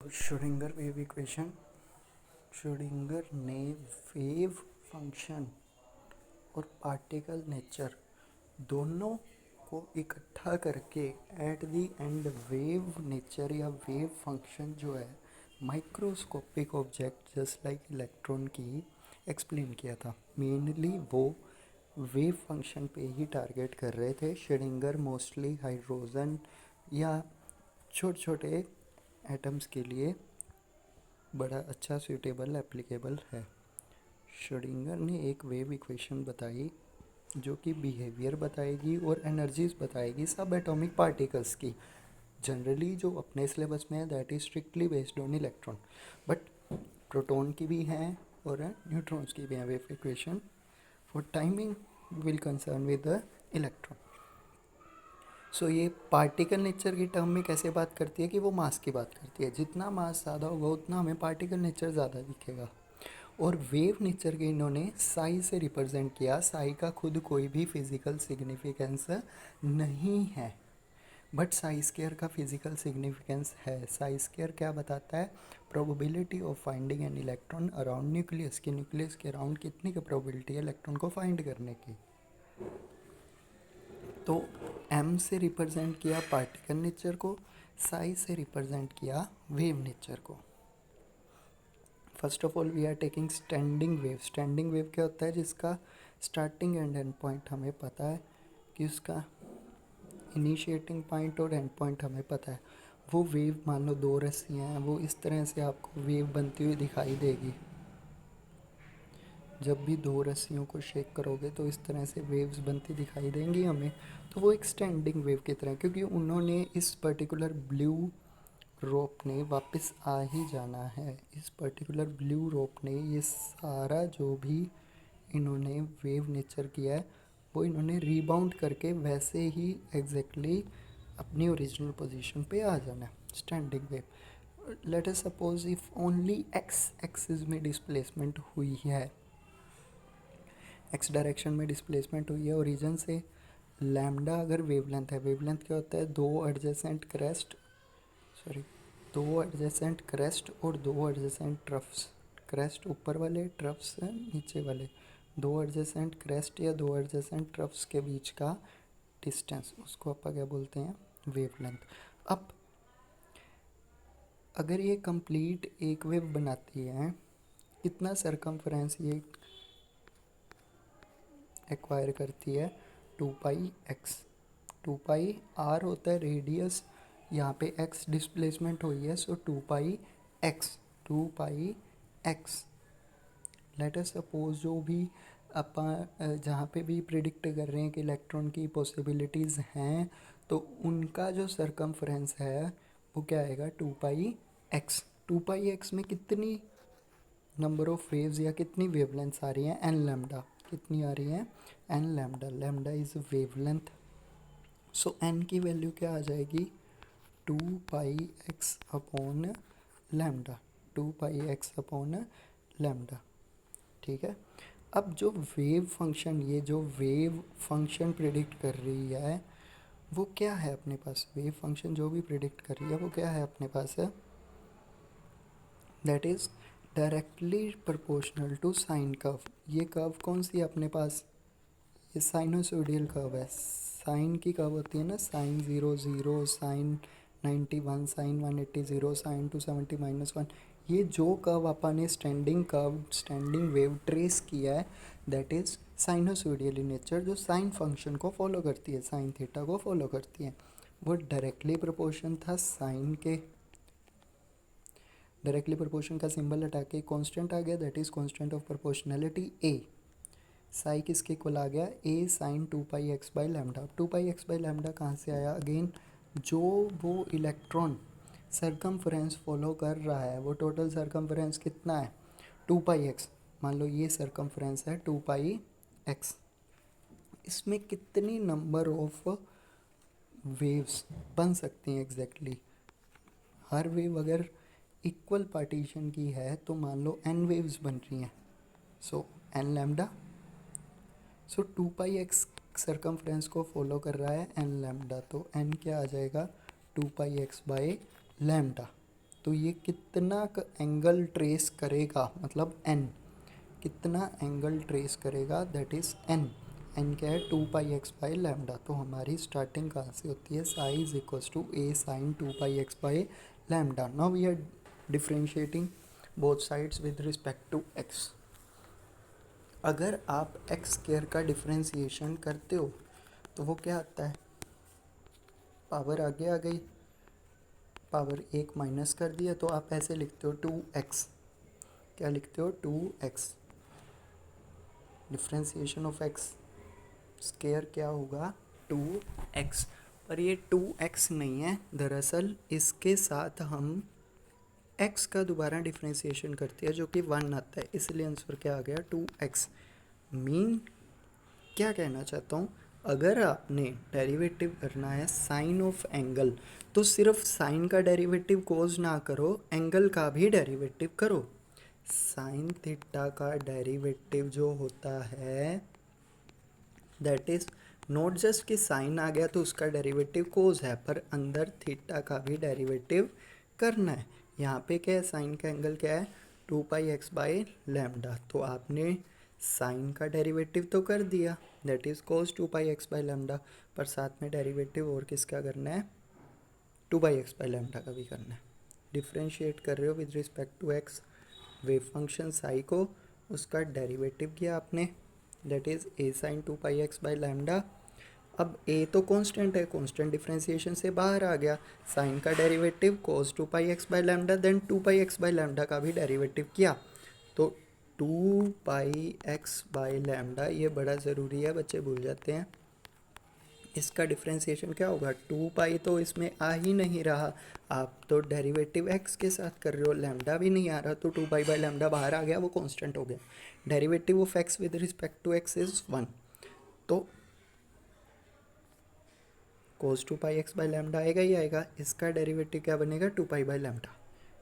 Schrodinger wave equation. Schrodinger ने wave function और particle nature दोनों को इकट्ठा करके at the and wave nature या वेव फंक्शन जो है microscopic object just like electron की एक्सप्लेन किया था। मेनली वो वेव फंक्शन पे ही टारगेट कर रहे थे। श्रोडिंगर मोस्टली हाइड्रोजन या छोटे छोटे एटम्स के लिए बड़ा अच्छा सूटेबल एप्लीकेबल है। श्रोडिंगर ने एक वेव इक्वेशन बताई जो कि बिहेवियर बताएगी और एनर्जीज बताएगी सब एटॉमिक पार्टिकल्स की। जनरली जो अपने सिलेबस में है that is strictly based on electron, but proton की भी हैं और न्यूट्रॉन्स की भी हैं wave equation. For timing will concern with the electron. So ये पार्टिकल नेचर की टर्म में कैसे बात करती है कि वो मास की बात करती है। जितना मास ज़्यादा होगा उतना हमें पार्टिकल नेचर ज़्यादा दिखेगा। और वेव नेचर के इन्होंने साई से रिप्रेजेंट किया। साई का खुद कोई भी फिजिकल सिग्निफिकेंस नहीं है, बट साई स्क्वायर का फिजिकल सिग्निफिकेंस है। साई स्क्वायर क्या बताता है? Probability of finding an electron around nucleus की न्यूक्लियस के अराउंड कितनी की प्रोबेबिलिटी है इलेक्ट्रॉन को फाइंड करने की। तो एम से रिप्रेजेंट किया पार्टिकल नेचर को, साई से रिप्रेजेंट किया वेव नेचर को। First of all we are taking standing wave. Standing wave क्या होता है? जिसका स्टार्टिंग एंड एंड पॉइंट हमें पता है कि उसका इनिशिएटिंग पॉइंट और एंड पॉइंट हमें पता है। वो वेव मान लो दो रस्सियाँ हैं, वो इस तरह से आपको वेव बनती हुई दिखाई देगी। जब भी दो रस्सियों को शेक करोगे तो इस तरह से वेव्स बनती दिखाई देंगी हमें। तो वो एक स्टैंडिंग वेव की तरह, क्योंकि उन्होंने इस पर्टिकुलर ब्लू रोप ने वापस आ ही जाना है। इस पर्टिकुलर ब्लू रोप ने ये सारा जो भी इन्होंने वेव नेचर किया है वो इन्होंने रीबाउंड करके वैसे ही एग्जैक्टली अपनी ओरिजिनल पोजीशन पे आ जाना है। Standing wave. Let us suppose if only x axis में डिस्प्लेसमेंट हुई है, एक्स डायरेक्शन में डिस्प्लेसमेंट हुई है ओरिजिन से। लैम्डा अगर वेवलेंथ है, वेवलेंथ क्या होता है? दो एडजेसेंट क्रेस्ट और दो एडजेसेंट ट्रफ्स। क्रेस्ट ऊपर वाले, ट्रफ्स नीचे वाले। दो एडजेसेंट क्रेस्ट या दो एडजेसेंट ट्रफ्स के बीच का डिस्टेंस, उसको अपन क्या बोलते हैं? वेवलेंथ। अब अगर ये कंप्लीट एक वेव बनाती है, कितना सरकमफ्रेंस ये एक्वायर करती है? 2πx। 2πr होता है रेडियस, यहाँ पे x डिस्प्लेसमेंट हुई है, सो 2πx। 2πx let us suppose जो भी अपन जहाँ पे भी प्रिडिक्ट कर रहे हैं कि इलेक्ट्रॉन की पॉसिबिलिटीज़ हैं, तो उनका जो सरकमफ्रेंस है वो क्या आएगा? 2πx। 2πx में कितनी नंबर ऑफ वेव्स या कितनी वेवलेंथ्स आ रही हैं? N lambda. कितनी आ रही हैं? N lambda. Lambda is wavelength. So n की वैल्यू क्या आ जाएगी? 2πx upon lambda. 2πx upon lambda. ठीक है। अब जो वेव फंक्शन, ये जो वेव फंक्शन प्रिडिक्ट कर रही है वो क्या है अपने पास? वेव फंक्शन जो भी प्रिडिक्ट कर रही है वो क्या है अपने पास है? That is directly proportional to sine curve. ये कर्व कौन सी है अपने पास? ये साइनोसोडियल कर्व है। साइन की कर्व होती है ना, साइन 0 0, साइन 91, साइन 180, साइन 270 -1। ये जो कर्व अपन ने स्टैंडिंग वेव ट्रेस किया है that is sinusoidal in nature, जो साइन फंक्शन को फॉलो करती है, साइन थीटा को फॉलो करती है। वो डायरेक्टली प्रोपोर्शन था साइन के। डायरेक्टली प्रोपोर्शन का सिंबल हटा के कांस्टेंट आ गया, that is constant of proportionality A. Psi किसके इक्वल आ गया? A sine 2πx by lambda. 2πx by lambda कहाँ से आया? अगेन जो वो इलेक्ट्रॉन सरकमफ्रेंस फॉलो कर रहा है वो टोटल सरकमफ्रेंस कितना है? 2πx। मान लो ये सरकमफ्रेंस है 2πx। इसमें कितनी नंबर ऑफ वेव्स बन सकती हैं एग्जैक्टली? हर वेव अगर इक्वल पार्टीशन की है तो मान लो n वेव्स बन रही हैं, सो n लैम्डा। सो 2πx सरकमफ्रेंस को फॉलो कर रहा है n लैम्डा, तो n क्या आ जाएगा? 2πx by lambda. तो ये कितना एंगल ट्रेस करेगा, मतलब n कितना एंगल ट्रेस करेगा, दैट इज़ n। n क्या है, 2πx/λ। तो हमारी स्टार्टिंग कहाँ से होती है, psi is equals to a sin 2πx/λ। Now we are differentiating both sides with respect to x। अगर आप एक्स स्क्वायर का डिफ्रेंशिएशन करते हो तो वो क्या आता है, पावर आगे आ गई, पावर एक माइनस कर दिया, तो आप ऐसे लिखते हो 2x। क्या लिखते हो, 2x। Differentiation of x square क्या होगा, 2x। पर ये 2x नहीं है, दरअसल इसके साथ हम x का दोबारा डिफ्रेंशिएशन करते हैं जो कि 1 आता है, इसलिए आंसर क्या आ गया, 2x। मीन क्या कहना चाहता हूँ, अगर आपने डेरिवेटिव करना है साइन ऑफ एंगल तो सिर्फ साइन का डेरिवेटिव कोज ना करो, एंगल का भी डेरिवेटिव करो। साइन थीटा का डेरिवेटिव जो होता है दैट इज नॉट जस्ट कि साइन आ गया तो उसका डेरिवेटिव कोज है, पर अंदर थीटा का भी डेरिवेटिव करना है। यहाँ पे क्या है, साइन का एंगल क्या है, 2πx/λ। तो आपने साइन का डेरिवेटिव तो कर दिया, दैट इज कोस 2πx/λ, पर साथ में डेरिवेटिव और किसका करना है, 2πx/λ का भी करना है। डिफ्रेंशिएट कर रहे हो with respect to x, wave function psi को, उसका डेरिवेटिव किया आपने, that is a sin 2πx/λ। अब a तो कांस्टेंट है, कांस्टेंट डिफ्रेंशिएशन से बाहर आ गया, साइन का derivative cos 2πx/λ, then 2πx/λ का भी डेरिवेटिव किया, तो 2πx/λ, ये बड़ा ज़रूरी है, बच्चे भूल जाते हैं। इसका डिफ्रेंशिएशन क्या होगा, 2π तो इसमें आ ही नहीं रहा, आप तो डेरिवेटिव x के साथ कर रहे हो, लैम्डा भी नहीं आ रहा, तो 2π/λ बाहर आ गया, वो कांस्टेंट हो गया। Derivative of x with respect to x is 1, तो cos 2πx/λ आएगा ही आएगा। इसका डेरिवेटिव क्या बनेगा, 2π/λ।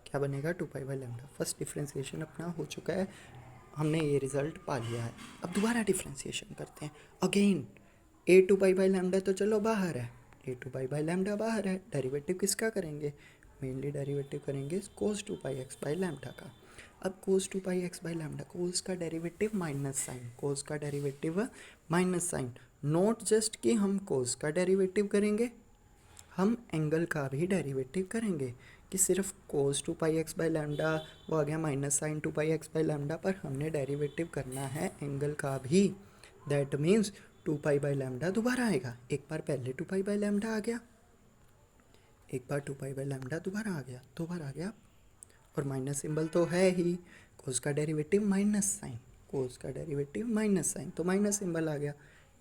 क्या बनेगा, 2π/λ। फर्स्ट डिफ्रेंशिएशन अपना हो चुका है, हमने ये रिजल्ट पा लिया है। अब दोबारा डिफ्रेंशिएशन करते हैं अगेन। a 2π/λ तो चलो बाहर है, a 2π/λ बाहर है, डेरिवेटिव किसका करेंगे, मेनली डेरिवेटिव करेंगे cos 2πx/λ का। अब cos 2πx/λ, cos का डेरिवेटिव माइनस साइन, cos का derivative minus sine, not just कि हम cos का डेरिवेटिव करेंगे, हम एंगल का भी डेरिवेटिव करेंगे, कि सिर्फ cos 2πx/λ वो आ गया माइनस साइन 2πx/λ, पर हमने डेरिवेटिव करना है एंगल का भी, दैट मीन्स 2π/λ दोबारा आएगा। एक बार पहले 2π/λ आ गया, एक बार 2π/λ दोबारा आ गया, दो बार आ गया, और माइनस सिंबल तो है ही, cos का डेरिवेटिव माइनस साइन, cos का डेरिवेटिव माइनस साइन, तो माइनस सिंबल आ गया।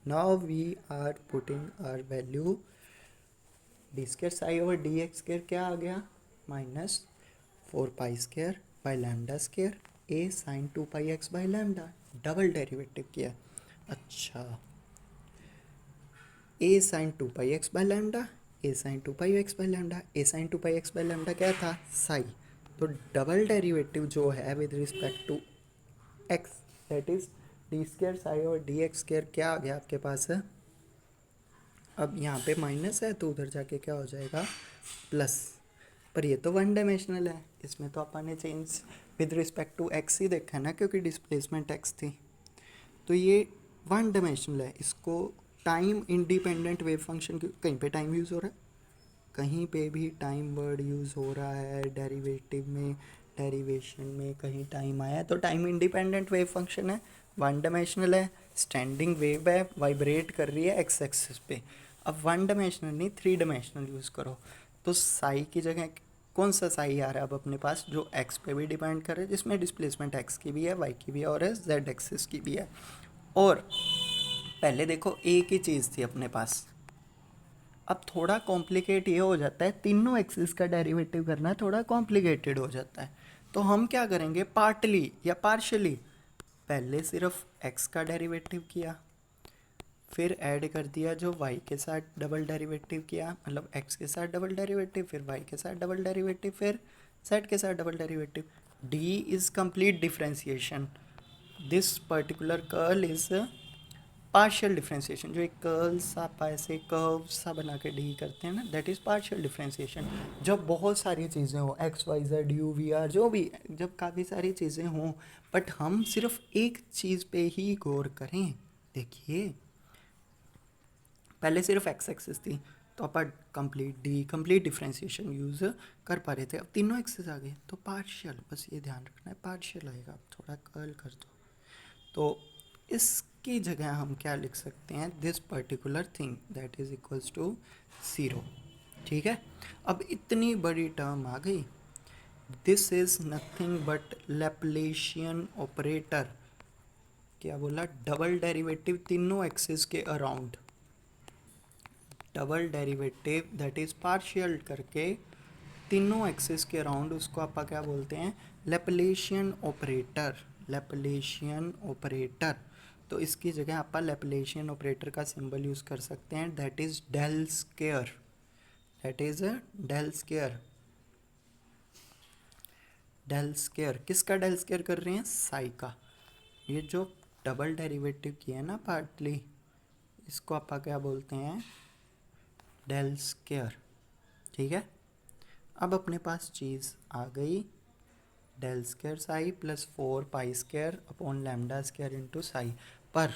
Now we are putting our value, d² psi over dx² क्या आ गया, minus 4π²/λ², a sin 2πx/λ, double derivative किया। अच्छा, a sin 2πx/λ, a sin 2πx/λ, a sin 2πx/λ क्या था, साई, तो डबल डेरिवेटिव जो है with respect to x, that is d² psi और dx² क्या आ गया आपके पास है। अब यहाँ पे माइनस है तो उधर जाके क्या हो जाएगा, प्लस, पर ये तो वन डायमेंशनल है, इसमें तो अपन ने change with respect to x ही देखा है ना, क्योंकि डिस्प्लेसमेंट x थी, तो ये वन डायमेंशनल है। इसको टाइम इंडिपेंडेंट वेव फंक्शन, कहीं पे टाइम यूज़ हो रहा है, कहीं पे भी टाइम वर्ड यूज़ हो रहा है, डेरिवेटिव में, डेरिवेशन में कहीं टाइम आया है तो टाइम इंडिपेंडेंट वेव फंक्शन है, वन डायमेंशनल है, स्टैंडिंग वेव है, वाइब्रेट कर रही है एक्स एक्सिस पे। अब वन डायमेंशनल नहीं, थ्री डायमेंशनल यूज़ करो, तो साई की जगह कौन सा साई आ रहा है अब अपने पास, जो एक्स पे भी डिपेंड कर रहा है, जिसमें डिस्प्लेसमेंट एक्स की भी है, वाई की भी है, और जेड एक्सिस की भी है। और पहले देखो एक ही चीज़ थी अपने पास, अब थोड़ा कॉम्प्लिकेट ये हो जाता है, तीनों एक्सिस का डेरिवेटिव करना थोड़ा कॉम्प्लिकेटेड हो जाता है, तो हम क्या करेंगे, पार्टली या पार्शली, पहले सिर्फ x का डेरिवेटिव किया, फिर ऐड कर दिया जो y के साथ डबल डेरिवेटिव किया, मतलब x के साथ डबल डेरिवेटिव, फिर y के साथ डबल डेरिवेटिव, फिर z के साथ double derivative. d is complete differentiation, this particular curl is partial differentiation, जो एक कर्ल सा ऐसे कर्व सा बना के डी करते हैं ना, दैट इज़ पार्शियल डिफ्रेंशिएशन। जब बहुत सारी चीज़ें हों, x y z u v r जो भी, जब काफ़ी सारी चीज़ें हों बट हम सिर्फ एक चीज़ पे ही गौर करें। देखिए पहले सिर्फ एक्स एक्सिस थी तो अपन कंप्लीट डिफ्रेंशिएशन यूज़ कर पा रहे थे, अब तीनों एक्सिस आ गए तो पार्शियल, बस ये ध्यान रखना है पार्शियल आएगा। अब थोड़ा कर्ल कर दो तो इसकी जगह हम क्या लिख सकते हैं, this particular thing that is equals to 0। ठीक है, अब इतनी बड़ी टर्म आ गई, this is nothing but Laplacian operator. क्या बोला, डबल डेरिवेटिव तीनों एक्सिस के around, double derivative that is partial करके तीनों एक्सिस के अराउंड, उसको आप क्या बोलते हैं, लैप्लेशियन ऑपरेटर। लैप्लेशियन ऑपरेटर, तो इसकी जगह आप लैप्लेशियन ऑपरेटर का सिंबल यूज़ कर सकते हैं, that is del square. That is del square. Del square किसका डेल स्क्वायर कर रहे हैं, साई का। ये जो डबल डेरिवेटिव किया है ना पार्टली, इसको आप क्या बोलते हैं, डेल स्क्वायर। ठीक है, अब अपने पास चीज़ आ गई, del square psi plus 4 pi square upon lambda square into psi. पर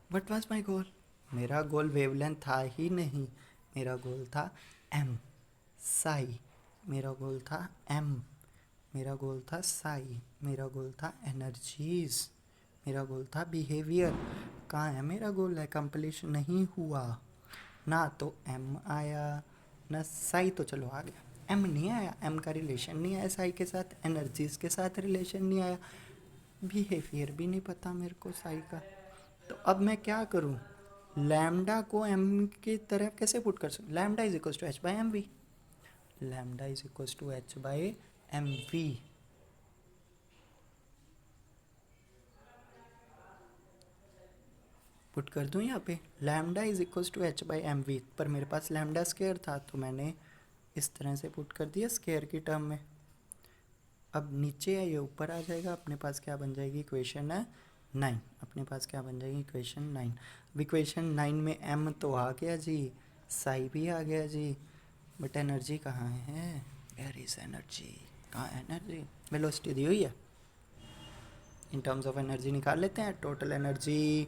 व्हाट वाज माय गोल, मेरा गोल वेवलेंथ था ही नहीं, मेरा गोल था एम साई, मेरा गोल था एम, मेरा गोल था साई, मेरा गोल था एनर्जीज, मेरा गोल था बिहेवियर। कहाँ है मेरा गोल, है कंप्लीशन नहीं हुआ ना, तो एम आया ना साई, तो चलो आ गया। एम नहीं आया, एम का रिलेशन नहीं आया साई के साथ, एनर्जीज के साथ रिलेशन नहीं आया, बिहेवियर भी नहीं पता मेरे को साई का। तो अब मैं क्या करूं, लैम्डा को एम की तरफ कैसे पुट कर सकूं, lambda is equal to h by m v, lambda is equal to h by m v. Put कर दूं यहाँ पे, lambda is equal to h by m v, पर मेरे पास लैम्डा स्क्वायर था तो मैंने इस तरह से पुट कर दिया स्क्वायर की टर्म में। अब नीचे है ये ऊपर आ जाएगा, अपने पास क्या बन जाएगी इक्वेशन है 9, अपने पास क्या बन जाएगी इक्वेशन 9। अब इक्वेशन 9 में एम तो आ गया जी, साई भी आ गया जी, बट एनर्जी कहाँ है, वेयर इज एनर्जी, कहाँ एनर्जी, वेलोसिटी दी हुई है, इन टर्म्स ऑफ एनर्जी निकाल लेते हैं, total energy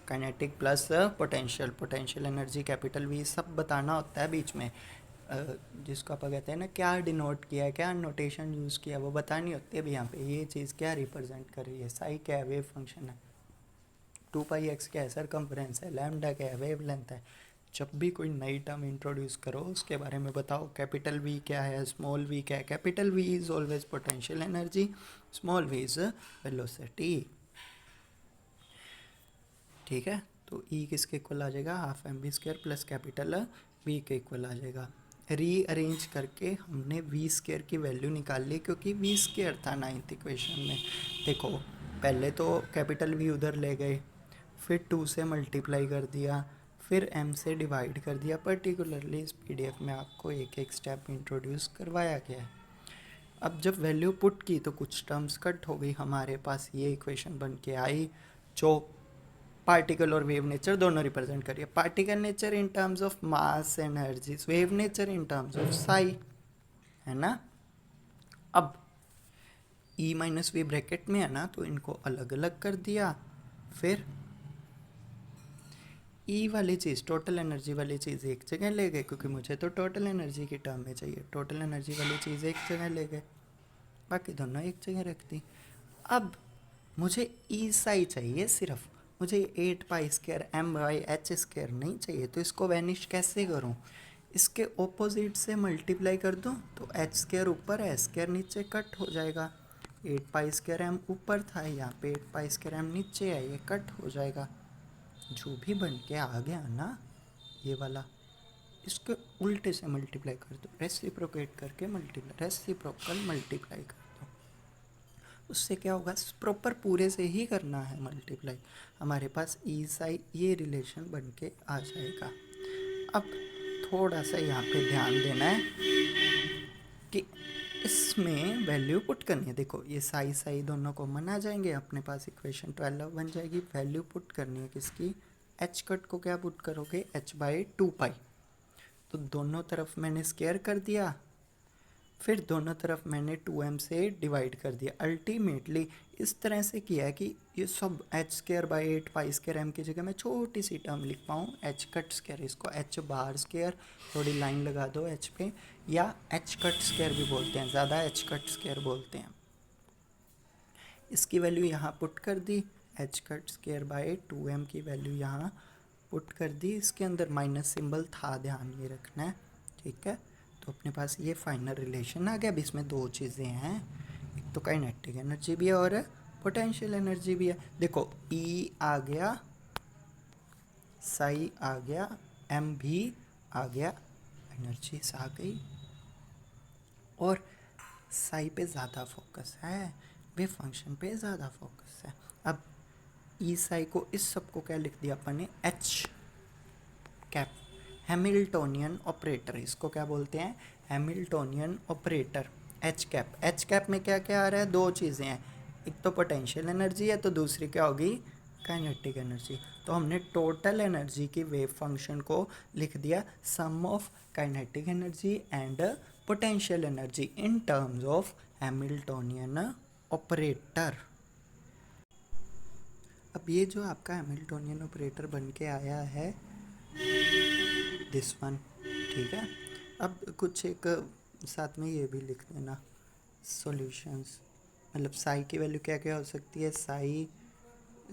kinetic plus potential, potential energy capital V सब बताना होता है बीच में, जिसको आप कहते हैं ना क्या डिनोट किया है, क्या नोटेशन यूज़ किया, वो बतानी होती है। भी यहाँ पे ये चीज़ क्या रिप्रेजेंट कर रही है, साई क्या है, वेव फंक्शन है, 2πx क्या है, सरकमफ्रेंस है, लैम्डा क्या है, वेव लेंथ है। जब भी कोई नई टर्म इंट्रोड्यूस करो उसके बारे में बताओ, कैपिटल वी क्या है, स्मॉल वी क्या है, capital V is always potential energy, small V is velocity. ठीक है, तो ई किसके इक्वल आ जाएगा, half M V square plus capital V के इक्वल आ जाएगा। रीअरेंज करके हमने वी स्क्वायर की वैल्यू निकाल ली, क्योंकि वी स्क्वायर था 9th इक्वेशन में। देखो पहले तो कैपिटल वी उधर ले गए, फिर 2 से मल्टीप्लाई कर दिया, फिर m से डिवाइड कर दिया। पर्टिकुलरली इस पीडीएफ में आपको एक एक स्टेप इंट्रोड्यूस करवाया गया है। अब जब वैल्यू पुट की तो कुछ टर्म्स कट हो गई, हमारे पास ये इक्वेशन बन के आई जो पार्टिकल और वेव नेचर दोनों रिप्रेजेंट करिए, particle nature in terms of mass energies, wave nature in terms of Sai, है ना। अब ई माइनस वी ब्रैकेट में है ना, तो इनको अलग अलग कर दिया, फिर ई वाली चीज़ टोटल एनर्जी वाली चीज़ एक जगह ले गए, क्योंकि मुझे तो टोटल एनर्जी की टर्म में चाहिए, टोटल एनर्जी वाली चीज़ एक जगह ले गए, बाकी दोनों एक जगह रख दी। अब मुझे ई साई चाहिए सिर्फ, मुझे 8 pi square M by H square नहीं चाहिए, तो इसको वैनिश कैसे करूं, इसके ऑपोजिट से मल्टीप्लाई कर दूं, तो एच स्क्वायर ऊपर है, स्क्वायर नीचे कट हो जाएगा, 8 पाई स्क्वायर एम ऊपर था, यहाँ पे 8 पाई स्क्वायर एम नीचे है, ये कट हो जाएगा, जो भी बन के आ गया ना ये वाला, इसके उल्टे से मल्टीप्लाई कर दो, रेसिप्रोकेट करके मल्टीप्लाई, रेसिप्रोकल मल्टीप्लाई कर दो, उससे क्या होगा, प्रॉपर पूरे से ही करना है मल्टीप्लाई, हमारे पास ई साई ये रिलेशन बन के आ जाएगा। अब थोड़ा सा यहाँ पे ध्यान देना है कि इसमें वैल्यू पुट करनी है। देखो ये साई साई दोनों कॉमन आ जाएंगे, अपने पास इक्वेशन 12 बन जाएगी। वैल्यू पुट करनी है किसकी, एच कट को क्या पुट करोगे, h/2 पाई। तो दोनों तरफ मैंने स्क्वायर कर दिया, फिर दोनों तरफ मैंने 2m से डिवाइड कर दिया। अल्टीमेटली इस तरह से किया है कि ये सब h²/8 पाई स्क्वायर m की जगह मैं छोटी सी टर्म लिख पाऊँ h कट स्क्वायर, इसको h बार स्क्वायर, थोड़ी लाइन लगा दो h पे, या h कट स्क्वायर भी बोलते हैं, ज़्यादा h कट स्क्वायर बोलते हैं। इसकी वैल्यू यहाँ पुट कर दी, h कट स्क्वायर 2m की वैल्यू यहाँ पुट कर दी। इसके अंदर माइनस सिंबल था, ध्यान ये रखना है, ठीक है। तो अपने पास ये फाइनल रिलेशन आ गया। अब इसमें दो चीज़ें हैं, एक तो काइनेटिक एनर्जी भी है और पोटेंशियल एनर्जी भी है। देखो E आ गया, साई आ गया, M भी आ गया, एनर्जीज आ गई। और साई पे ज़्यादा फोकस है, वे फंक्शन पे ज़्यादा फोकस है। अब ई साई को, इस सब को क्या लिख दिया अपन ने, एच कैप, हैमिल्टोनियन ऑपरेटर। इसको क्या बोलते हैं, Hamiltonian operator, H cap. H cap में क्या क्या आ रहा है, दो चीज़ें हैं, एक तो पोटेंशियल एनर्जी है, तो दूसरी क्या होगी, काइनेटिक एनर्जी। तो हमने टोटल एनर्जी की वेव फंक्शन को लिख दिया sum of kinetic energy and potential energy in terms of Hamiltonian operator. अब ये जो आपका हैमिल्टोनियन ऑपरेटर बन के आया है, दिस वन, ठीक है। अब कुछ एक साथ में ये भी लिख देना सॉल्यूशंस, मतलब साई की वैल्यू क्या क्या हो सकती है। साई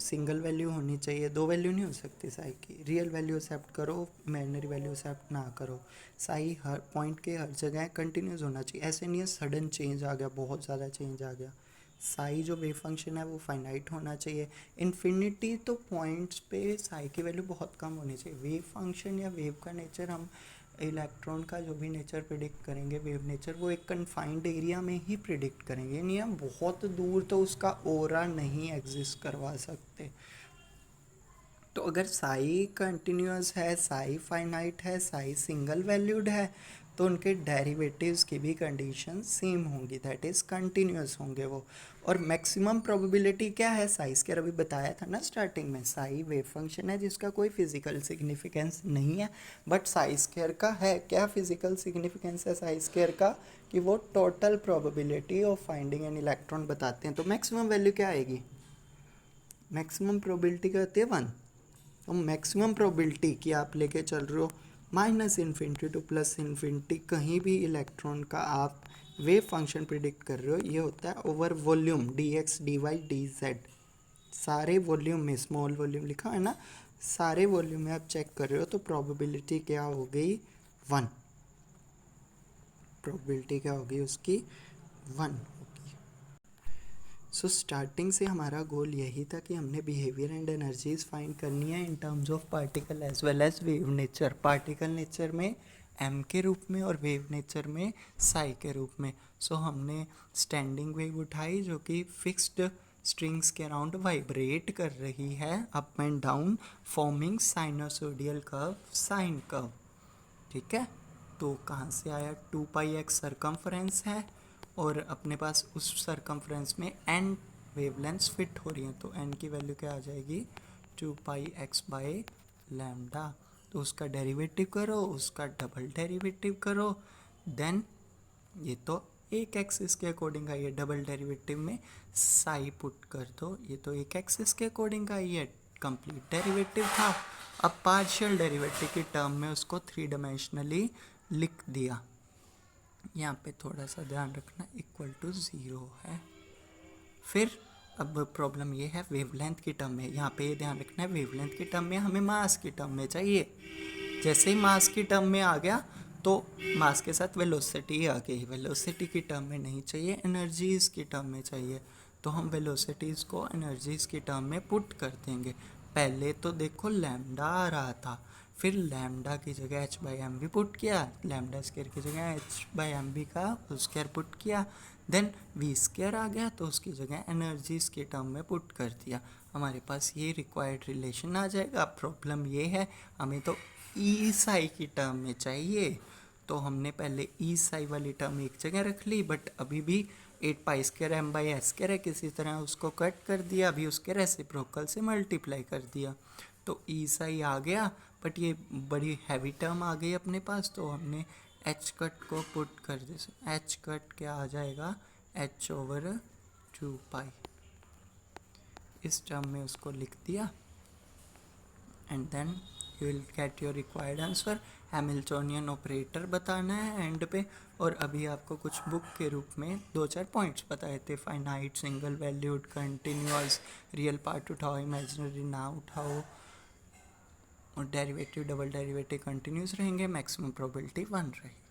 सिंगल वैल्यू होनी चाहिए, दो वैल्यू नहीं हो सकती साई की। रियल वैल्यू एक्सेप्ट करो, इमेजिनरी वैल्यू एक्सेप्ट ना करो। साई हर पॉइंट के हर जगह कंटिन्यूस होना चाहिए, ऐसे नहीं है सडन चेंज आ गया, बहुत ज़्यादा चेंज आ गया। साई जो वेव फंक्शन है वो फाइनाइट होना चाहिए। इन्फिनिटी तो पॉइंट्स पे साई की वैल्यू बहुत कम होनी चाहिए। वेव फंक्शन या वेव का नेचर, हम इलेक्ट्रॉन का जो भी नेचर प्रिडिक्ट करेंगे, वेव नेचर, वो एक कन्फाइंड एरिया में ही प्रिडिक्ट करेंगे, नहीं हम बहुत दूर तो उसका ओरा नहीं एग्जिस्ट करवा सकते। तो अगर साई कंटिन्यूस है, साई फाइनाइट है, साई सिंगल वैल्यूड है, तो उनके डेरिवेटिव्स की भी कंडीशन सेम होंगी, दैट इज़ कंटिन्यूस होंगे वो। और मैक्सिमम प्रोबेबिलिटी क्या है, साई स्क्वायर अभी बताया था ना स्टार्टिंग में, साई वेव फंक्शन है जिसका कोई फिजिकल सिग्निफिकेंस नहीं है, बट साई स्क्वायर का है। क्या फिजिकल सिग्निफिकेंस है साई स्क्वायर का, कि वो total probability of finding an electron बताते हैं। तो मैक्सिमम वैल्यू क्या आएगी, मैक्सिमम प्रोबेबिलिटी क्या होती है, 1। तो मैक्सिमम प्रोबेबिलिटी कि आप लेके चल रहे हो -∞ टू +∞, कहीं भी इलेक्ट्रॉन का आप वेव फंक्शन प्रिडिक्ट कर रहे हो, ये होता है over volume, dx dy dz। सारे वॉल्यूम में, स्मॉल वॉल्यूम लिखा है ना, सारे वॉल्यूम में आप चेक कर रहे हो, तो प्रोबेबिलिटी क्या हो गई, 1। प्रोबेबिलिटी क्या होगी उसकी, 1। सो स्टार्टिंग से हमारा गोल यही था कि हमने बिहेवियर एंड एनर्जीज फाइंड करनी है in terms of particle as well as wave nature. Particle nature में एम के रूप में और वेव नेचर में साई के रूप में। सो हमने स्टैंडिंग वेव उठाई जो कि फिक्स्ड स्ट्रिंग्स के अराउंड वाइब्रेट कर रही है up and down, forming sinusoidal curve, sine curve, ठीक है। तो कहाँ से आया, 2πx सरकमफ्रेंस है और अपने पास उस सरकमफ्रेंस में n वेवलेंथ्स फिट हो रही हैं, तो n की वैल्यू क्या आ जाएगी, 2πx/λ। तो उसका डेरिवेटिव करो, उसका डबल डेरिवेटिव करो, देन ये तो एक एक्सिस के अकॉर्डिंग आई है, डबल डेरिवेटिव में साई पुट कर दो, ये तो एक एक्सिस के अकॉर्डिंग आई है, कंप्लीट डेरिवेटिव था। अब पार्शियल डेरिवेटिव की टर्म में उसको 3 डायमेंशनली लिख दिया। यहाँ पे थोड़ा सा ध्यान रखना, =0 है। फिर अब प्रॉब्लम ये है वेवलेंथ की टर्म में, यहाँ पे ये ध्यान रखना है वेवलेंथ की टर्म में हमें मास की टर्म में चाहिए। जैसे ही मास की टर्म में आ गया तो मास के साथ वेलोसिटी आ गई, वेलोसिटी की टर्म में नहीं चाहिए, एनर्जीज़ की टर्म में चाहिए। तो हम वेलोसिटीज़ को एनर्जीज़ की टर्म में पुट कर देंगे। पहले तो देखो लैम्डा आ रहा था, फिर लैम्डा की जगह h/mv पुट किया, लैम्डा स्क्वायर की जगह h/mv का स्क्वायर पुट किया, देन v स्क्वायर आ गया तो उसकी जगह एनर्जीज़ के टर्म में पुट कर दिया। हमारे पास ये रिक्वायर्ड रिलेशन आ जाएगा। प्रॉब्लम ये है हमें तो ई साई की टर्म में चाहिए, तो हमने ई साई वाली टर्म एक जगह रख ली, बट अभी भी 8 पाई स्क्वायर m/s है, किसी तरह उसको कट कर दिया, अभी उसके रेसिप्रोकल से मल्टीप्लाई कर दिया, तो ई साई आ गया, बट ये बड़ी हैवी टर्म आ गई अपने पास, तो हमने एच कट को पुट कर दिया। एच कट क्या आ जाएगा, h/2 पाई, इस टर्म में उसको लिख दिया, and then you will get your required answer. Hamiltonian operator बताना है एंड पे, और अभी आपको कुछ बुक के रूप में 2-4 पॉइंट्स बताए थे, finite, single valued, continuous, real part उठाओ, इमेजिनरी ना उठाओ, और डेरिवेटिव, डबल डेरिवेटिव कंटिन्यूस रहेंगे, मैक्सिमम प्रोबेबिलिटी 1 रहेगी।